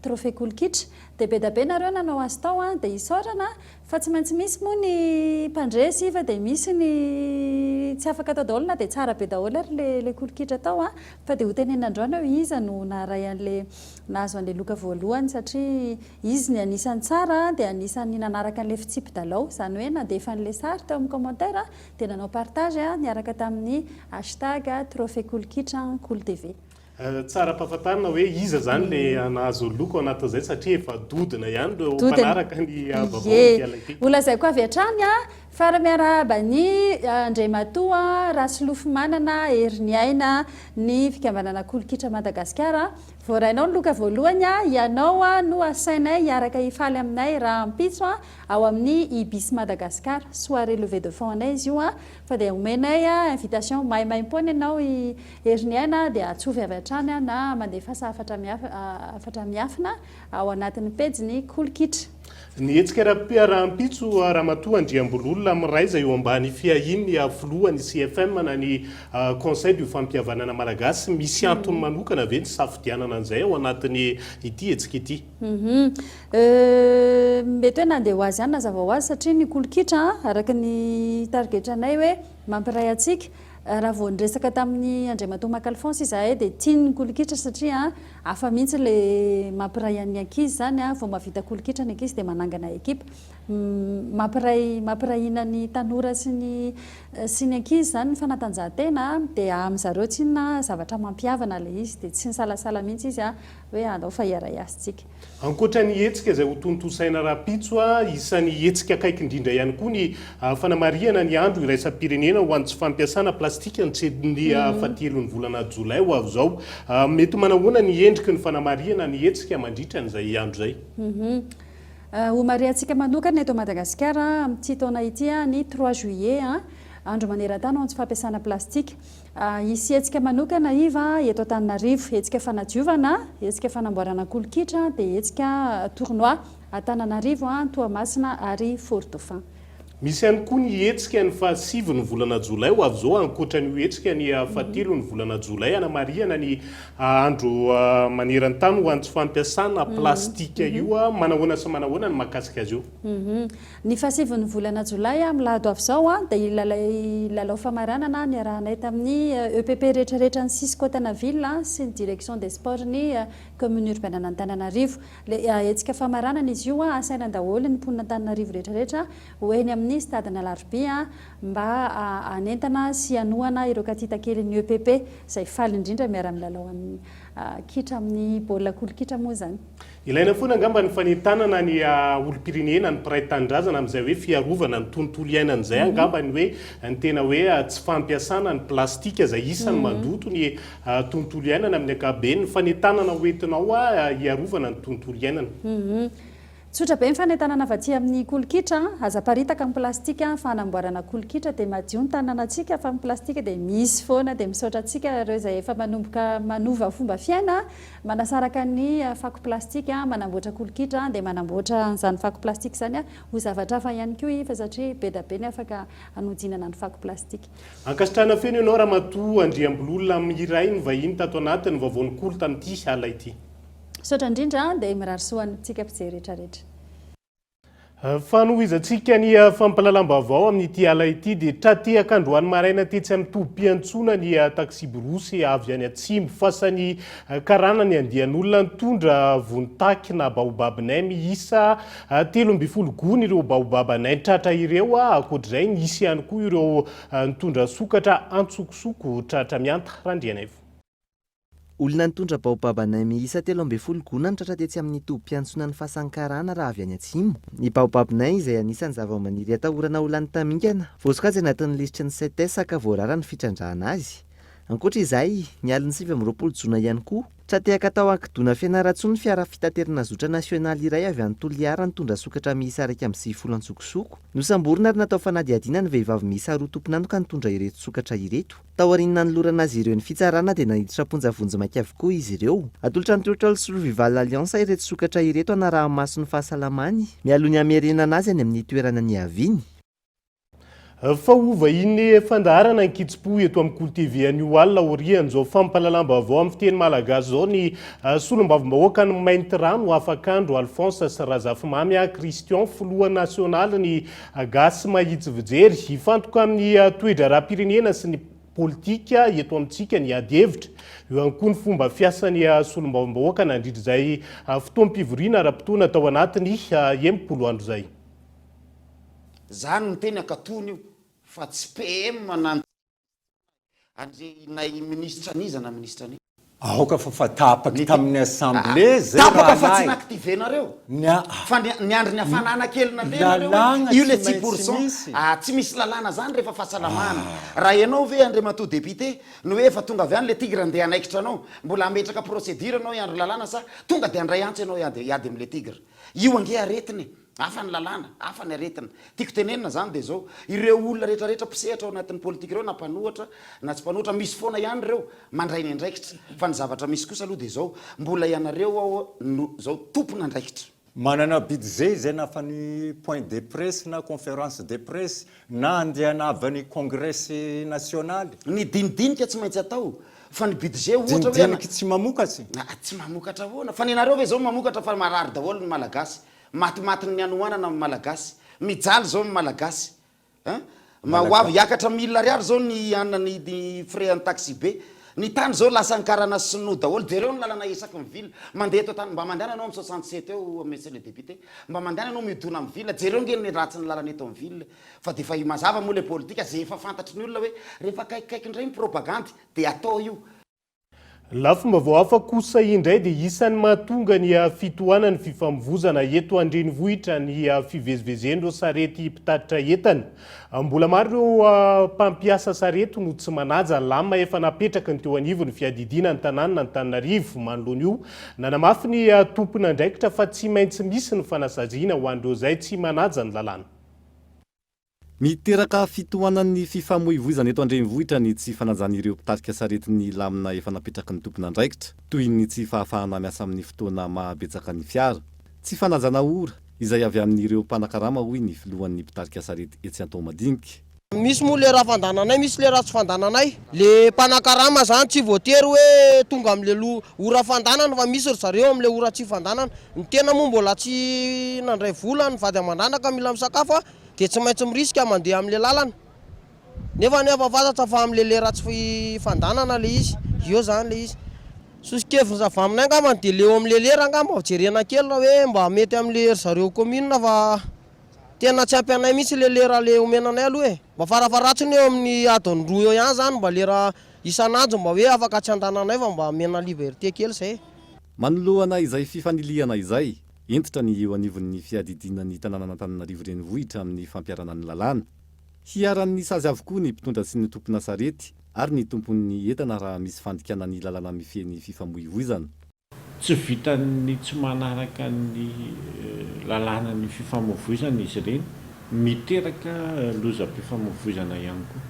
trophée kolokitra dia be da be nareo nanao azy tao dia isaorana fa tsy maintsy misy moa ny mpandresy fa dia misy ny tsy afaka atao daholo na dia tsara be daholo ary le kolokitra tao fa dia ho tenenandroana hoe iza no naharay an'le nahazo an'le loka voalohany satria izy ny anisan'ny tsara dia anisan'ny nanaraka an'le fitsipy-dalao izany hoe na dia efa n'le sary teo amin'ny commentaire dia nanao partage niaraka tamin'ny hashtag trophée kolokitra Cool TV. Tsara mpahafantarina hoe iza zany le nahazo loko anatin'izay satria efa dodina ihany reo mpanaraka ny vaovao. Olazaiko avy hatrany fa raha miarahaba ny Andriamatoa Rasolofimanana Heriniaina ny fikambanana kolokitra Madagasikara. Voarainao ny loka voalohany ianao no asainay hiaraka hifaly aminay raha ampitso ao amin'ny Ibis Madagasikara soirée levée de fonds anay izy io fa dia omenay invitation maimaim-pony ianao i Heriniaina dia atsovy avy hatrany na mandefasa afatra miafina ao anatin'ny pejiny kolokitra. Ny hetsika raha-ampitso Ramatoa Andriambololona miraiza eo ambany fiahiny filohan'ny CFM na ny conseil du fampihavanana malagasy misy antony manokana ve ny safidianana an'izay ao anatin'ny ity hetsika ity. Mety hoe nandeha ho azy ihany nazava ho azy satria ny kolokitra araka ny targetranay hoe mampiray atsika raha vao niresaka tamin'ny Andriamatoa Makalfonsa izahay dia tiany kolokitra satria afa mihitsy le mampiray an'ny ankizy zany vao mavita kolokitra ny ankizy dia manangana ekipa mampirahina ny tanora sy ny ankizy zany ny fanatanjahantena dia amin'izareo tsinona zavatra mampiavana le izy dia tsy nisalasala mihitsy izy hoe andao fa hiaray asytsika. Ankoatra ny hetsika izay ho tontosaina raha-pitso isan'ny hetsika akaiky indrindra ihany koa ny fanamariana ny andro iraisam-pirenena ho an'ny tsy fampiasana plastika ny tsediny fahatelon'ny volana jolay ho avy izao. Mety manahoana ny endriky ny fanamariana ny hetsika mandritra n'izay andro izay. Ho mariantsika manokana eto Madagasikara amin'ity taona ity ny 3 juillet andro maneran-tany ho an'ny tsy fampiasana plastika. Isy hetsika manokana iva eto Antananarivo, hetsika fanadiovana, hetsika fanamboarana kolokitra dia hetsika tournoi Antananarivo, Toamasina ary Fort-Dauphin. Misy ihany koa ny hetsika ny 7 ny volana jolay ho avy izao ankoatra ny hetsika ny 7 ny volana jolay anamariana ny andro maneran-tany ho an'ny tsy fampiasana plastika io manahoana sy manahoana ny mahakasika azy io. Ny 7 ny volana jolay milahado avy izao dia lalao famaranana niarahanay tamin'ny EPP rehetrarehetra ny 6 kotana ville sy ny direction des sports ny commune urbaine Antananarivo. Hetsika famaranana izy io asaina daholo ny mponina Antananarivo rehetrarehetra hoe ny amin'ny stade Nalarby mba anentana sy anohana ireo katita kely ny EPP izay faly indrindra miara-milalao amin'ny kitra amin'ny baolina kolokitra moa zany. Ilaina foana angamba ny fanentanana ny olom-pirenena ny mpiray tanindrazana amin'izay hoe fiarovana ny tontolo iainan'izay angamba ny hoe ny tena hoe tsy fampiasana ny plastika izay isan'ny mandoto ny tontolo iainana amin'ny ankapobeny, ny fanentanana hoentinao hiarovana ny tontolo iainana. Tsotra be ny fanentanana avy aty amin'ny kolokitra aza-paritaka amin'ny plastika fanamboarana kolokitra dia madio ny tanànantsika fa amin'ny plastika dia misy foana dia misaotra antsika ireo izay efa manomboka manova fomba fiaina manasaraka ny fako plastika manamboatra kolokitra dia manamboatra izany fako plastika izany ho zavatra hafa ihany koa ifa satria be da be ny afaka hanodinana ny fako plastika. Ankasitrahana feno ianao Ramatoa Andriambololona miray ny vahiny tato anatiny vaovaon'ny kolota amin'ity ala ity. Saotra indrindra dia mirarisoantsika mpijery rehetrarehetra. Fanohizantsika ny fampahalalam-baovao amin'ity ala ity dia tratehaka androany maraina tetsy amin'ny tobi-piantsoana ny taxi borosy avy any atsimo fasany karana ny andian'olona nitondra vonitaky na baobabinay miisa 13 gony ireo baobabanay tratra ireo akoatr'izay nisy ihany koa ireo nitondra sokatra antsokosoko tratra mianta randrianay. Olona nitondra baobabanay miisa 13 gona nitratra tetsy amin'ny tobi-piantsonan'ny fahasankarana raha avy any atsimo. Ny baobabinay izay anisan'ny zava-maniry atahorana ho lany tamingana voasokajy anatin'ny lisitry ny 7 ka voarara ny fitrandrahana azy. ankoatra izay nialiny 7 jona ihany koa tratehaka tao ankidona fianaratsoa ny fiara fitaterana zotra nasionaly iray avy any Toliara nitondra sokatra miisa 1 antsokosoko nosamborina ary natao fanadiadiana ny vehivavy miisa 2 tompon'andoka nitondra ireto sokatra ireto. Tao aoriana nylorana azy ireo ny fitsarana dia naniditra ponjavonjy-maika avokoa izy ireo. Atolotra ny Total Survival Alliance ireto sokatra ireto anaraha-maso ny fahasalamany mialoha ny amerenana azy any amin'ny toerana ny aviny. Faova iny fandaharana ankitsipo eto amin'ny Kolo TV an'io alina orian'izao fampalalam-baovao amin'ny fiteny malagasy zao ny solombavam-bahoaka ny Mainty Rano Afakandro Alphonse sy Razafimamy Christian filoha nasionaly ny gasy mahitsy vijery ifantoka amin'ny toedra rahapirenena sy ny politika eto amintsika ny ady-hevitra eo ihany koa ny fomba fiasan'ny solombavam-bahoaka nandritra izay fotoam-pivoriana ara-potoana tao anatiny 10 andro zay. Zany ny teny akatony io fa tsy PM mananty nay ministra nizana ministra ni aoka fa tapaky tamin'ny assemblée zay tapaka fa tsy naktivenareo fa niandry ny hafanana kely natenareo io le 10% tsy misy lalàna zany rehefa fahasalamana raha ianao ve andriamatoa député no hoe efa tonga avy any le tigre andeha anaikitra anao mbola ametraka procédure anao iandro lalàna sa tonga de andray antsy anao iady am'le tigre io ange aretiny afa ny lalàna afa ny aretina tiako tenenina zany de zao ireo olona rehetrarehetra pisehatra ao anatin'ny politika ireo na mpanohatra na tsy mpanohatra misy foana ihany reo mandray ny andraikitra fa ny zavatra misy kosa aloha de zao mbola ianareo ao zao tompona andraikitra manana budget zay na fa ny point de presse na conférence de presse na andehana avy congrès national ny dinidinika tsy maintsy atao fa ny budget ohatra dinidinika tsy mamokatsy tsy mamokatra ahoana fa ninareo ve zao mamokatra fa marary daholo ny malagasy matimatiny ny anoanana amin'ny malagasy mijaly zao ny malagasy mahoavy hiakatra 1000 ariary zao ny anany frais any taxi be ny tany zao lasa ankarana sinoa daholo de reo ny lalana isaky ny ville mandeha eto tany mba mandehana anao amin'ny 67 eo monsieur le député mba mandehana anao midona amin'ny ville jereo nge ny ratsy ny lalana eto amin'ny ville fa de fa mazava moa le politika zay efa fantatry ny olona hoe rehefa kaikaiky indray ny propagandy de atao io. Lafomba vao hafa kosa indray dia isan'ny mahatonga ny fitohanany fifamovozana eto an-drenivohitra ny fivezivezendreo sarety mpitatitra entana. Mbola maro ireo mpampiasa sarety no tsy manaja lama efa napetraka ny teo anivony fiadidiana ny tanàna na Antananarivo manoloana io. Nanamafy ny tompona andraikitra fa tsy maintsy misy ny fanasaziana ho an'ireo izay tsy manaja ny lalàna. Miteraka fitohanan'ny fifamoivoizana eto an-drenivohitra ny tsy fanajana ireo mpitarika sarety ny lamina efa napetraka ny tompona andraikitra toy ny tsy fahafahana miasa amin'ny fotoana mahabetsaka ny fiara, tsy fanajana ora izay avy amin'ireo mpanakarama hoy ny filohan'ny mpitarika sarety etsy Antoamadinika. Misy moa le raha fandananay, misy le raha tsy fandananay. Le mpanakarama zany tsy voatery hoe tonga am'le ora fandanana fa misy zareo am'le ora tsy fandanana. Ny tena moa mbola tsy nandray vola ny vady aman-danaka mila misakafo de tsy maintsy miriska mandeha am'le lalana. Nefa fantatra fa am'le lera tsy fandanana le izy. Io zany le izy. Sosikeviny zava aminay angamba de leo am'le lera angamba jerena kely raha hoe mba mety am'le zareo commune fa tena tsy ampy anay mihitsy le lera le omenanay aloha e. Mba farafaratsiny eo amin'ny adiny 2 eo ihany zany mba lera isan'andro mba hoe afaka tsy andananay fa mba mena liberté kely zay. Manoloana izay fifanilihana izay, entitra ny eo anivon'ny fiadidinan'ny tanàna Antananarivo renivohitra amin'ny fampiarana ny lalàna. Hiaran'ny sazy avokoa ny mpitondra sy ny tompona sarety ary ny tompon'ny entana raha misy fandikana ny lalàna mifehy fifamoivoizana. Tsy vitan'ny tsy manaraka ny lalàna ny fifamoivoizana izy ireny, miteraka lozam-pifamoivoizana ihany koa.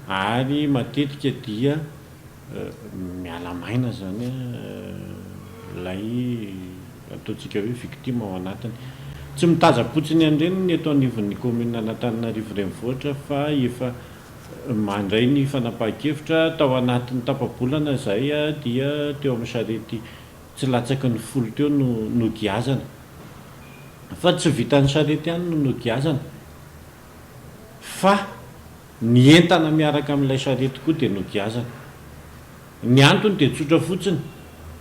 Ary matetika dia miala maina zany lay ataontsika hoe victime ao anatiny. Tsy mitaza-potsiny andreny eto anivon'ny commune Antananarivo renivohitra fa efa mandray ny fanapahan-kevitra tao anatin'ny tapabolana zay dia teo amin'ny sarety tsy latsaky ny 10 teo no giazana. Fa tsy vitan'ny sarety ihany no giazana. Fa ny entana miaraka amin'ilay sarety koa dia no giazana. Ny antony dia tsotra fotsiny.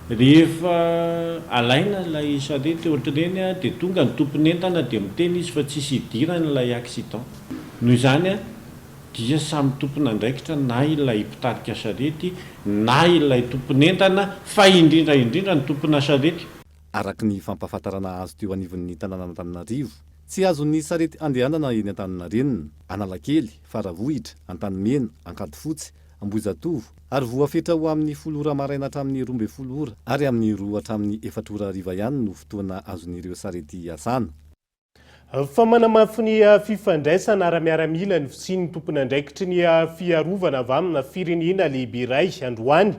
Rehefa alaina ilay sarety ohatr'ireny dia tonga ny tompon'entana dia miteny izy fa tsisy idirana ilay accident. Noho izany dia samy tompona andraikitra na ilay mpitarika sarety na ilay tompon'entana fa indrindra ny tompona sarety. Araka ny fampahafantarana azo teo anivon'ny tanàna Antananarivo, tsy azon'ny sarety andehanana eny Antananarenina, Analakely, Faravohitra, Antanimena, Ankadifotsy, Ambohijatovo ary voafetra ho amin'ny 10 ora maraina hatramin'ny 12 ora ary amin'ny 2 hatramin'ny 4 ora hariva ihany no fotoana azon'ireo sarety asana. Fa manamafy ny fifandraisana ara-miaramila ny fisian'ny tompon'andraikitry ny fiarovana avy amina firenena lehibe iray androany.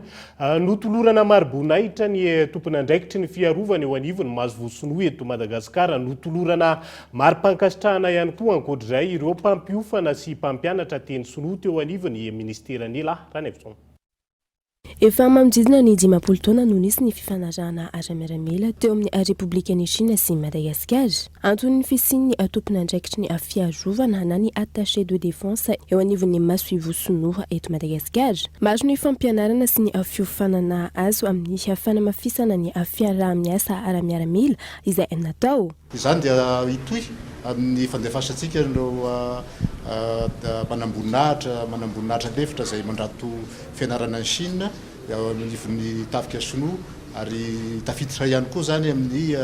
Notolorana maro-boninahitra ny tompon'andraikitry ny fiarovana eo anivony Maso Voasinoa eto Madagasikara. Notolorana mari-pankasitrahana ihany koa ankoatr'izay ireo mpampiofana sy mpampianatra teny Sinoa teo anivony ministeran'ny Ranevison. Efa mamodidina ny 10 taona no nisy ny fifanarahana ara-miaramila teo amin'ny Repoblikan'i Chine sy Madagasikara. Antony ny fisian'ny tompon'andraikitry ny fiarovana na ny attaché de défense eo anivon'ny Maso Voasinoa eto Madagasikara. Maro ny fampianarana sy ny fiofanana azo amin'ny fanamafisana ny fiaraha-miasa ara-miaramila izay natao. Izany dia hitohy amin'ny fandefasantsika ireo manamboninahitra lefitra izay mandrato fianarana ny Chine amin'ny tafika Sinoa ary tafiditra ihany koa zany amin'ny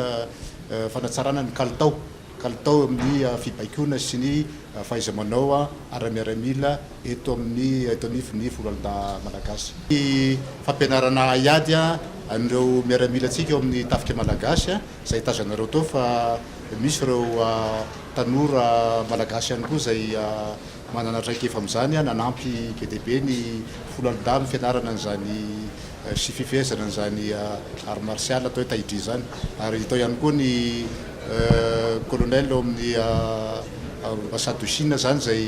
fanatsarana ny kalitao amin'ny fibaikona sy ny fahaiza-manao ara-miaramila eto anivon'ny Folonda Malagasy. Fampianarana iady an'ireo miaramilatsika eo amin'ny tafika Malagasy izay tazanareo tao fa misy ireo tanora Malagasy ihany koa izay manana traikefa amin'izany nanampy GDB ny Folonda amin'ny fianarana an'izany sy fifehezana an'izany art martial atao hoe taïdri zany ary tao ihany koa ny colonel amin'ny ambassade de Chine zany izay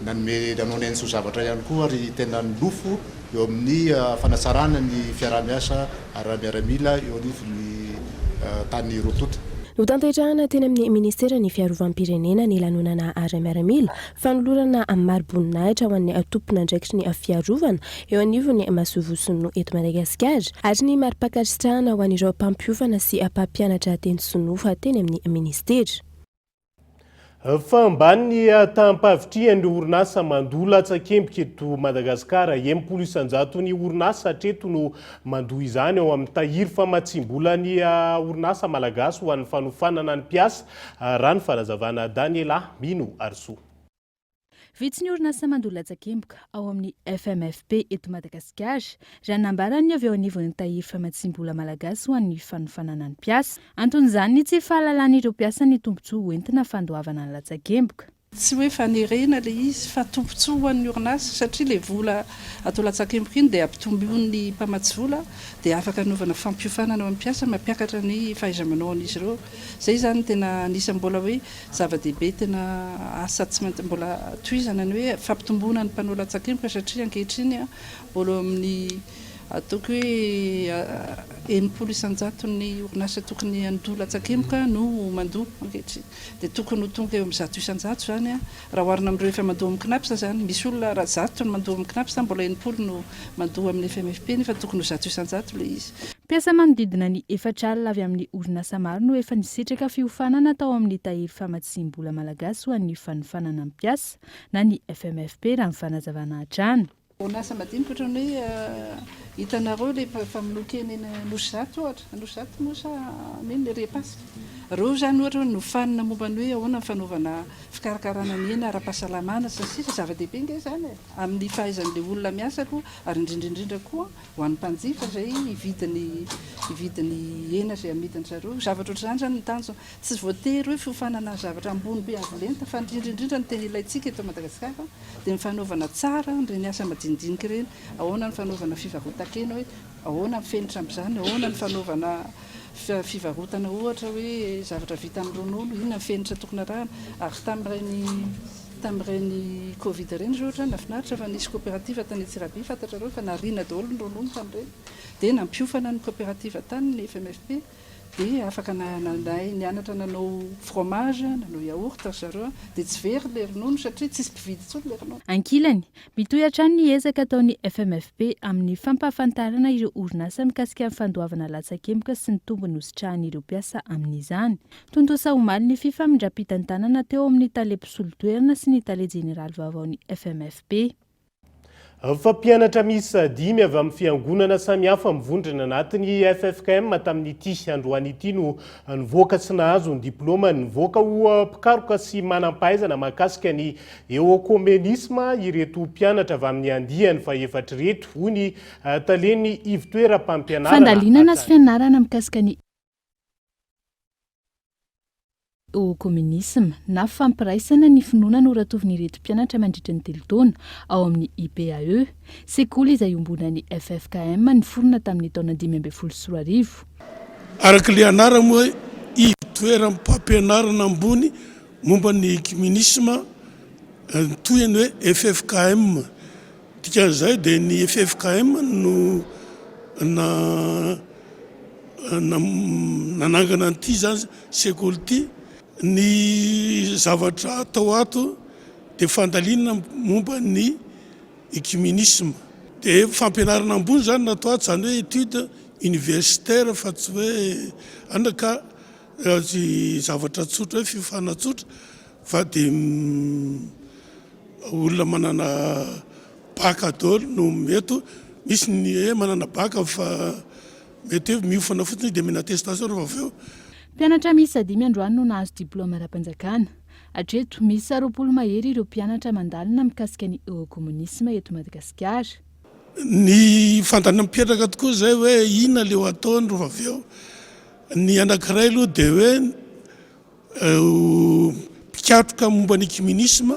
nanao nenso zavatra ihany koa ary tena nilofo eo amin'ny fanatsarana ny fiaraha-miasa ara-miaramila eo anivon'ny tany Rotota. Notanterahana teny amin'ny ministera ny fiarovam-pirenena ny lanonana ara-miaramila fanolorana maro-boninahitra ho an'ny tompon'andraikitry ny fiarovana eo anivon'ny Maso Voasinoa eto Madagasikara ary ny mari-pankasitrahana ho an'ireo mpampiofana sy mpampianatra teny Sinoa teny amin'ny ministera. Fa ambany ny tampavitrihan'ireo orinasa mandoa latsakemboka eto Madagasikara 100 ny orinasa hatreto no mandoa izany ao amin'ny tahiry famatsim-bola ny orinasa malagasy ho an'ny fanofanana ny mpiasa raha ny fanazavana Daniela Mino Arso. Vitsy ny orinasa mandoa latsakemboka ao amin'ny FMFP eto Madagasikara raha nambarany avy eo anivon'ny tahiry famatsim-bola malagasy ho an'ny fanofanana ny mpiasa. Anton'izany tsy fahalalàn'ireo mpiasa ny tombontsoa entina fandoavana ny latsakemboka. Tsy hoe fanerena le izy fa tombontsoa ho an'ny orinasa satria le vola atao latsakemboka iny dia ampitomboin'ny mpamatsy vola dia afaka anaovana fampiofanana amin'ny mpiasa mampiakatra ny fahaiza-manao an'izy ireo. Zay zany tena anisany mbola hoe zava-dehibe tena asa tsy maintsy mbola tohizana ny hoe fampitomboana ny mpanao latsakemboka satria ankehitriny mbola amin'ny ataoko hoe 100% ny orinasa tokony andoa latsakemboka no mandoa ankehitriny dia tokony ho tonga eo amin'ny 100% zany raha oharina amin'ireo efa mandoa amin'ny knapsa zany misy olona raha 100 no mandoa amin'ny knapsa mbola 100 no mandoa amin'ny FMFP nefa tokony ho 100% le izy. Mpiasa manodidina ny 4 avy amin'ny orinasa maro no efa nisitraka fiofanana tao amin'ny tahiry famatsim-bola malagasy ho an'ny fanofanana ny mpiasa na ny FMFP raha ny fanazavana hatrany. Orinasa madinika ohatrany hoe hitanareo le famonoa eny Nosy-Zato ohatra, Nosy-Zato moa sa mino le repasika. Reo zany ohatra hoe nofanina momba ny hoe ahoana ny fanaovana fikarakarana ny hena ara-pahasalamana sy sisa zava-dehibe nge zany amin'ny fahaizan'ilay olona miasa aloha ary indrindrindrindra koa ho an'ny mpanjifa izay hividiny hena izay amidiny zareo. Zavatra ohatr'izany zany ny tanjona tsy voatery hoe fiofanana zavatra ambony be avolenta fa indrindrindrindra ny tena ilaintsika eto Madagasikara dia ny fanaovana tsara ireny asa madinidinika ireny, ahoana ny fanaovana fivarotan-kena hoe ahoana ny fenitra amin'izany, ahoana ny fanaovana fivarotana ohatra hoe zavatra vita amin'ny ronono, inona ny fenitra tokony arahana ary tamin'ireny Covid ireny zao ohatra nafinaritra fa nisy coopérative tany Antsirabe fantatrareo fa nariana daholo ny ronono tamin'ireny dia nampiofana ny coopérative tany ny FMFP dia afaka nianatra nanao fromage, nanao yaourt zareo dia tsy very le ronono satria tsisy mpividy intsony le ronono. Ankilany mitohy hatrany ny ezaka ataon'ny FMFP amin'ny fampahafantarana ireo orinasa mikasika amin'ny fandoavana latsakemboka sy ny tombony hositrahan'ireo mpiasa amin'izany. Tontosa omaly ny fifamindram-pitantanana teo amin'ny tale mpisolo-toerana sy ny tale jeneraly vaovaon'ny FMFP. fa mpianatra misy 5 avy amin'ny fiangonana samihafa mivondrina anatin'ny FFKM tamin'ity androany ity no nivoaka tsy nahazo ny diplôma nivoaka ho mpikaroka sy manam-pahaizana mahakasika ny eokomenisma ireto mpianatra avy amin'ny andiany fa efatra reto hoy ny taleny ivitoeram-pampianarana fandalinana sy fianarana mikasika ny au communisme na fampiraisana ny finoana no ratovin'ireto mpianatra mandritra ny 3 taona ao amin'ny IPAE sekoly izay ombonan'ny FFKM niforona tamin'ny taona 2014 araka le anara moa ivitoeram-pampianarana ambony momba ny communisme toyany hoe FFKM dikan'izay dia ny FFKM no nanangana an'ity zany sekoly ity ny zavatra atao ato dia fandalinana momba ny communisme dia fampianarana ambony zany natao ato zany hoe étude universitaire fa tsy hoe anaka zavatra tsotra hoe fifanatsotra fa dia olona manana baka daholo no meto misy ny hoe manana baka fa mety hoe miofana fotsiny dia mena attestation rehefa avy eo mpianatra misy 5 androany no nahazo diplôma ara-panjakana hatreto misy 20 mahery ireo mpianatra mandalina mikasika ny eokomunisma eto Madagasikara ny fandalina mipetraka tokoa zay hoe inona leo ataony rehefa avy eo ny anankiray aloha dia hoe mpikatroka momba ny communisme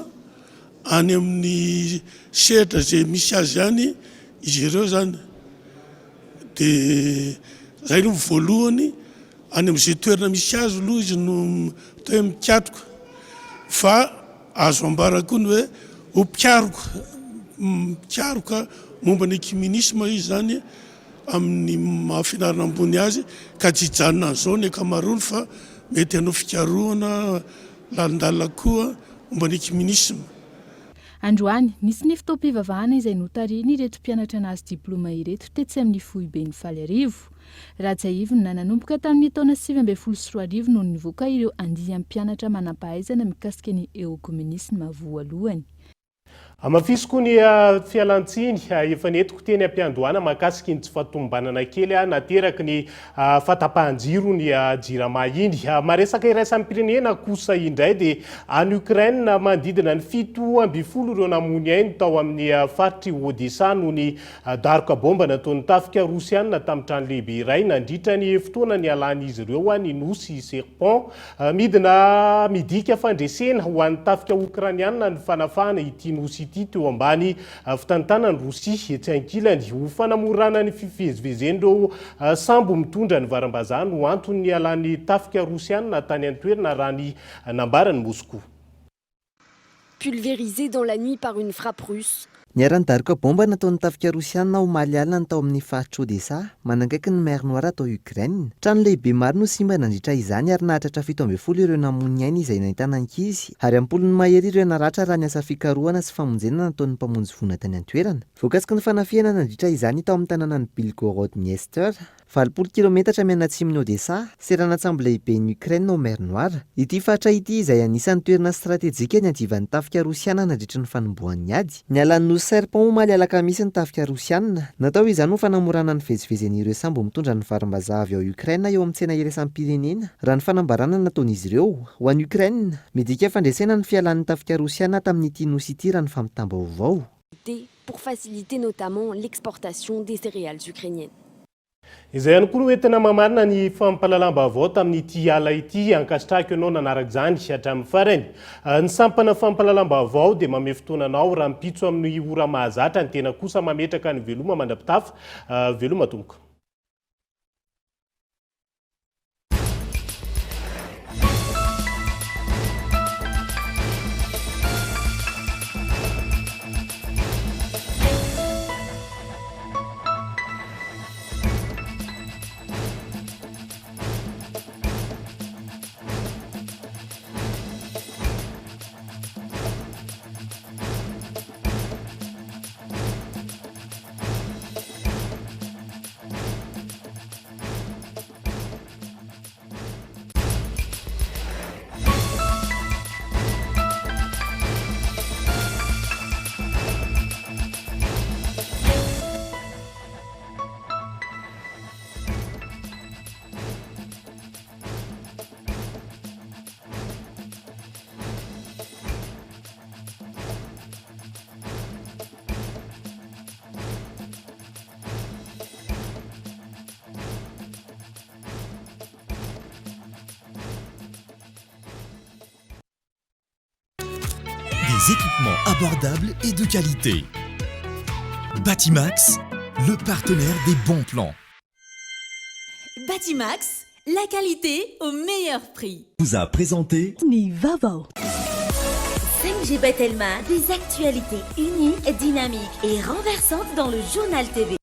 any amin'ny sehatra zay misy azy ihany izy ireo zany dia zay no voalohany any amin'izay toerana misy azy aloha izy no atao hoe mikatroka fa azo ambara koa ny hoe ho mpikaroka momba ny communisme izy zany amin'ny mahafinarina ambony azy ka tsy hijanona an'izao ny akamarony fa mety hanao fikarohana lalindalina koa momba ny communisme androany nisy ny fotoam-pivavahana izay notariny ireto mpianatra nahazo diplôma ireto tetsy amin'ny foibe ny faly arivo Rajaivina nanomboka tamin'ny taona 2014 no nivoaka ireo andiany mpianatra manam-pahaizana mikasika ny eokomunisma voalohany amafisy koa ny fialantsiny efa netiko teny ampiandohana mahakasika ny tsy fahatombanana kely nateraky ny fatapahan-jiro ny jirama iny maresaka iraisan'ny pirenena kosa indray dia any Ukraine mandidina ny 7 ireo namony ainy tao amin'ny faritry Odessa no ny daroka bomba nataon'ny tafika Rosiana tamin'ny trano lehibe iray nandritra ny fotoana ny alan'izy ireo ny nosy serpent midina midika fandresena ho an'ny tafika Ukrainiana ny fanafahana ity nosy ity teo ambany fitantanany Rosia etsy ankilany ho fanamorana ny fivezivezeny sambo mitondra ny varambazana ho antony alan'ny tafika Rosiana tany an-toerana raha ny nambarany Moscou. Pulvérisé dans la nuit par une frappe russe. Niarany daroka bomba nataon'ny tafika Rosiana ho maly alina tao amin'ny faritra Odessa manangaiky ny mer Noire atao Ukraine. Trano lehibe maro no simba nandritra izany ary nahatratra 17 ireo namony ainy izay nahitana ankizy ary ampolony mahery ireo naratra raha ny asa fikarohana sy famonjena nataon'ny mpamonjy vona tany an-toerana. Voakasiky ny fanafihana nandritra izany tao amin'ny tanànan'ny Belgorod-Dniester 20 kilometatra mianatsiminy Odessa, seranatsambo lehiben'ny Ukraine ao mer Noire. Ity faritra ity izay anisan'ny toerana stratejika ny andivan'ny tafika Rosiana nandritra ny fanombohan'ny ady. Ny alan'ny serpent maly alakamisy ny tafika Rosiana. Natao izany ho fanamorana ny vezivezen'ireo sambo mitondra ny varimbazaha avy ao Ukraine eo amin'ny tsena iraisam-pirenena raha ny fanambarana nataon'izy ireo. Ho an'ny Ukraine, midika fandresena ny fialan'ny tafika Rosiana tamin'ity nosy ity raha ny famitamba-baovao. Pour faciliter notamment l'exportation des céréales ukrainiennes. Izay ihany koa no entina mamarina ny fampalalam-baovao tamin'ity ala ity ankasitraka ianao nanaraka izany hatramin'ny farany. Ny sampana fampalalam-baovao dia mame fotoananao raha mipitso amin'ny ora mahazatra ny tena kosa mametraka ny veloma mandrapitafa veloma tomboka. des équipements abordables et de qualité. Batimax, le partenaire des bons plans. Batimax, la qualité au meilleur prix. Vous a présenté Nivavo. 5G Batelma, des actualités uniques, dynamiques et renversantes dans le journal TV.